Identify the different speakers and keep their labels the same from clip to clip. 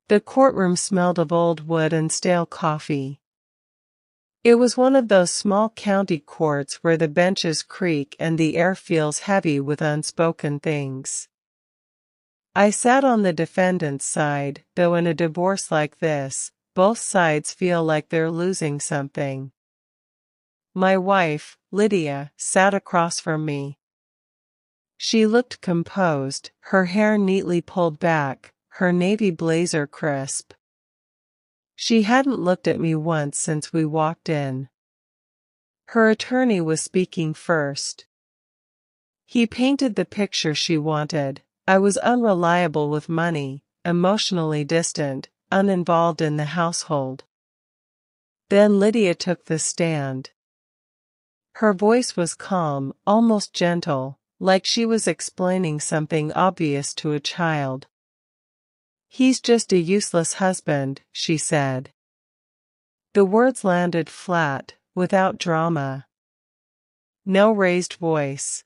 Speaker 1: The courtroom smelled of old wood and stale coffee. It was one of those small county courts where the benches creak and the air feels heavy with unspoken things. I sat on the defendant's side, though in a divorce like this, both sides feel like they're losing something. My wife, Lydia, sat across from me. She looked composed, her hair neatly pulled back, her navy blazer crisp. She hadn't looked at me once since we walked in. Her attorney was speaking first. He painted the picture she wanted. I was unreliable with money, emotionally distant, uninvolved in the household. Then Lydia took the stand. Her voice was calm, almost gentle, like she was explaining something obvious to a child. "He's just a useless husband," she said. The words landed flat, without drama. No raised voice.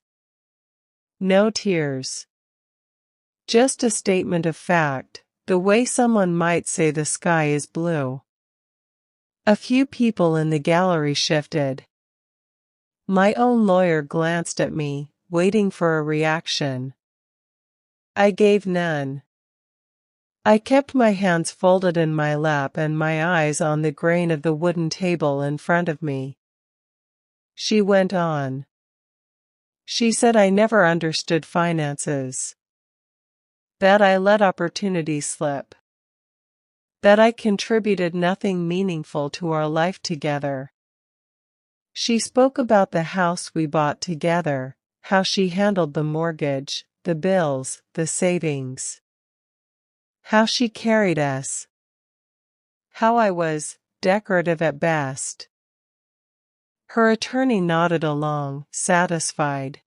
Speaker 1: No tears. Just a statement of fact, the way someone might say the sky is blue. A few people in the gallery shifted. My own lawyer glanced at me, waiting for a reaction. I gave none. I kept my hands folded in my lap and my eyes on the grain of the wooden table in front of me. She went on. She said I never understood finances. That I let opportunities slip. That I contributed nothing meaningful to our life together. She spoke about the house we bought together, how she handled the mortgage, the bills, the savings. How she carried us. How I was decorative at best. Her attorney nodded along, satisfied.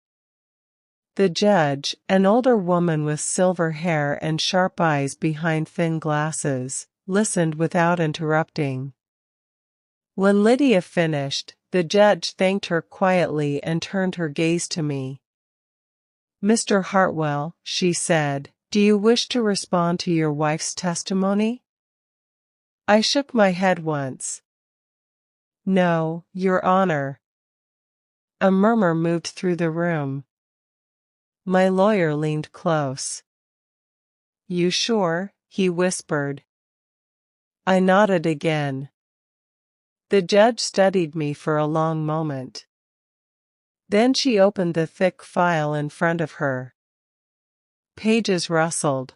Speaker 1: The judge, an older woman with silver hair and sharp eyes behind thin glasses, listened without interrupting. When Lydia finished, the judge thanked her quietly and turned her gaze to me. "Mr. Hartwell," she said, "do you wish to respond to your wife's testimony?" I shook my head once. "No, Your Honor." A murmur moved through the room. My lawyer leaned close. "You sure?" he whispered. I nodded again. The judge studied me for a long moment. Then she opened the thick file in front of her. Pages rustled.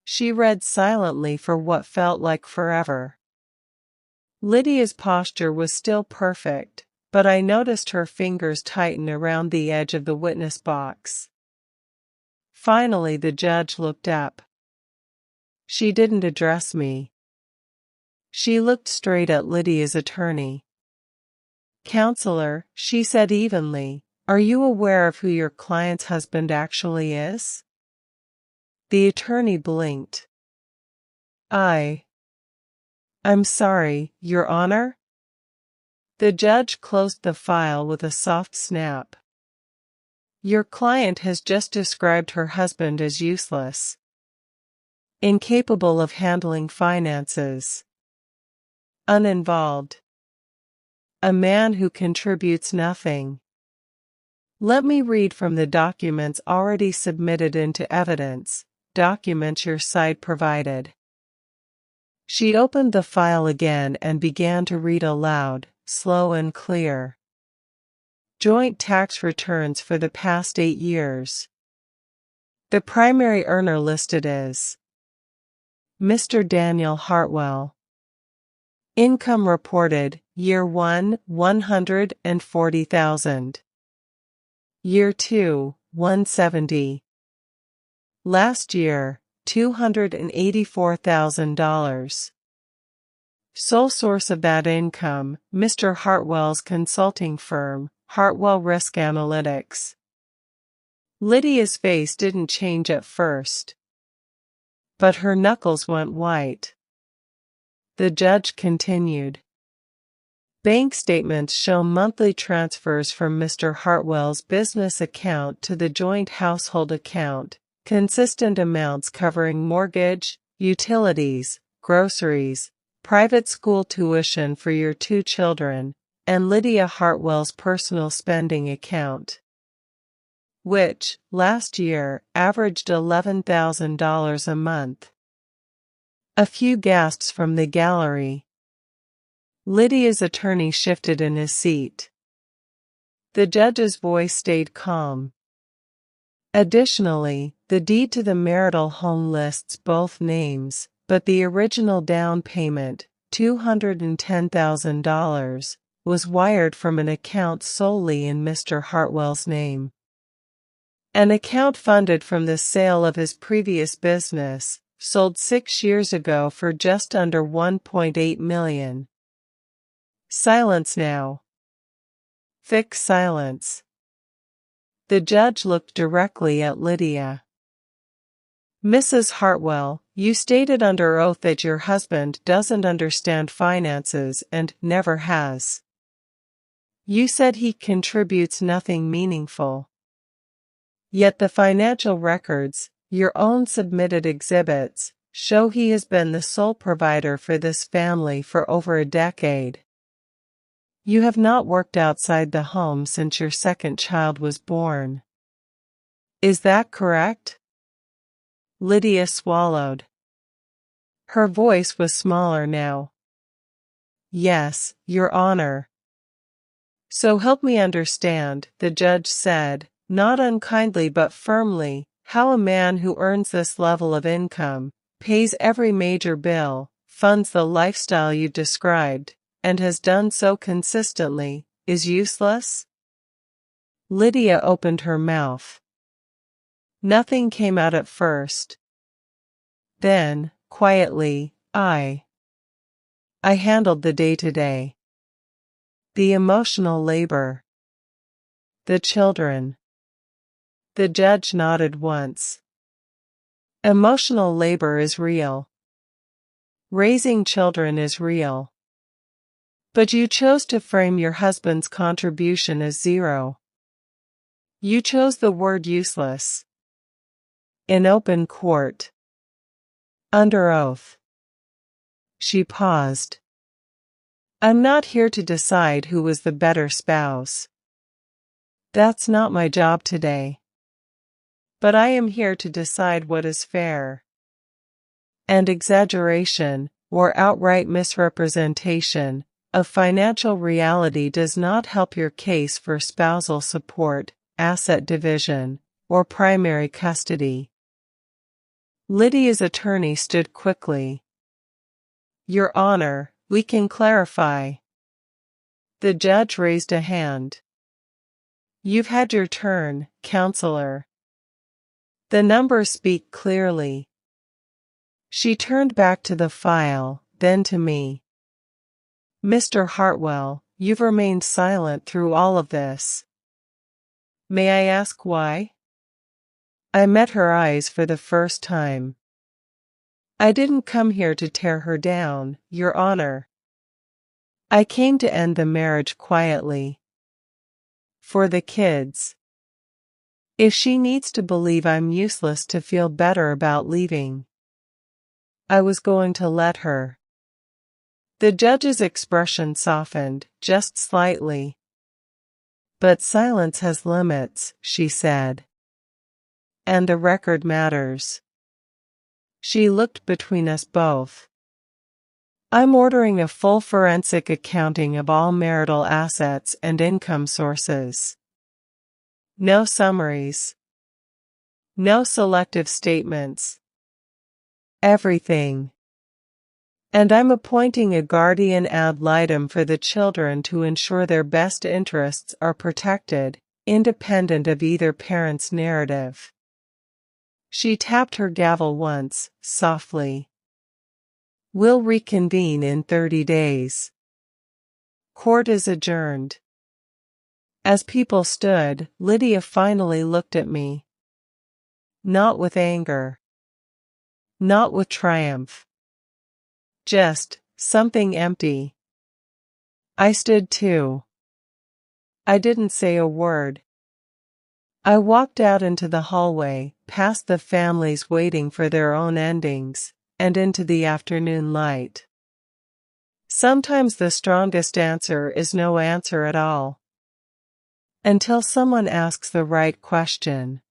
Speaker 1: She read silently for what felt like forever. Lydia's posture was still perfect, but I noticed her fingers tighten around the edge of the witness box. Finally, the judge looked up. She didn't address me. She looked straight at Lydia's attorney. "Counselor," she said evenly, "are you aware of who your client's husband actually is?" The attorney blinked. I'm sorry, Your Honor?" The judge closed the file with a soft snap. "Your client has just described her husband as useless. Incapable of handling finances. Uninvolved. A man who contributes nothing. Let me read from the documents already submitted into evidence, documents your side provided." She opened the file again and began to read aloud, slow and clear. Joint tax returns for the past 8 years. The primary earner listed is Mr. Daniel Hartwell. Income reported, Year 1, $140,000. Year 2, $170,000. Last year, $284,000. Sole source of that income, Mr. Hartwell's consulting firm, Hartwell Risk Analytics. Lydia's face didn't change at first, but her knuckles went white. The judge continued. Bank statements show monthly transfers from Mr. Hartwell's business account to the joint household account, consistent amounts covering mortgage, utilities, groceries, private school tuition for your 2 children, and Lydia Hartwell's personal spending account, which, last year, averaged $11,000 a month. A few gasps from the gallery. Lydia's attorney shifted in his seat. The judge's voice stayed calm. Additionally, the deed to the marital home lists both names, but the original down payment, $210,000, was wired from an account solely in Mr. Hartwell's name. An account funded from the sale of his previous business, sold 6 years ago for just under $1.8 million. Silence now. Thick silence. The judge looked directly at Lydia. Mrs. Hartwell, you stated under oath that your husband doesn't understand finances and never has. You said he contributes nothing meaningful. Yet the financial records, your own submitted exhibits, show he has been the sole provider for this family for over a decade. You have not worked outside the home since your second child was born. Is that correct? Lydia swallowed. Her voice was smaller now. Yes, Your Honor. So help me understand, the judge said, not unkindly but firmly, how a man who earns this level of income, pays every major bill, funds the lifestyle you described, and has done so consistently, is useless? Lydia opened her mouth. Nothing came out at first. Then, quietly, I handled the day-to-day. The emotional labor. The children. The judge nodded once. Emotional labor is real. Raising children is real. But you chose to frame your husband's contribution as zero. You chose the word useless. In open court. Under oath. She paused. I'm not here to decide who was the better spouse. That's not my job today. But I am here to decide what is fair. And exaggeration, or outright misrepresentation, of financial reality does not help your case for spousal support, asset division, or primary custody. Lydia's attorney stood quickly. Your Honor, we can clarify. The judge raised a hand. You've had your turn, counselor. The numbers speak clearly. She turned back to the file, then to me. Mr. Hartwell, you've remained silent through all of this. May I ask why? I met her eyes for the first time. I didn't come here to tear her down, Your Honor. I came to end the marriage quietly. For the kids. If she needs to believe I'm useless to feel better about leaving, I was going to let her. The judge's expression softened, just slightly. But silence has limits, she said. And the record matters. She looked between us both. I'm ordering a full forensic accounting of all marital assets and income sources. No summaries. No selective statements. Everything. And I'm appointing a guardian ad litem for the children to ensure their best interests are protected, independent of either parent's narrative. She tapped her gavel once, softly. We'll reconvene in 30 days. Court is adjourned. As people stood, Lydia finally looked at me. Not with anger. Not with triumph. Just something empty. I stood too. I didn't say a word. I walked out into the hallway, past the families waiting for their own endings, and into the afternoon light. Sometimes the strongest answer is no answer at all. Until someone asks the right question.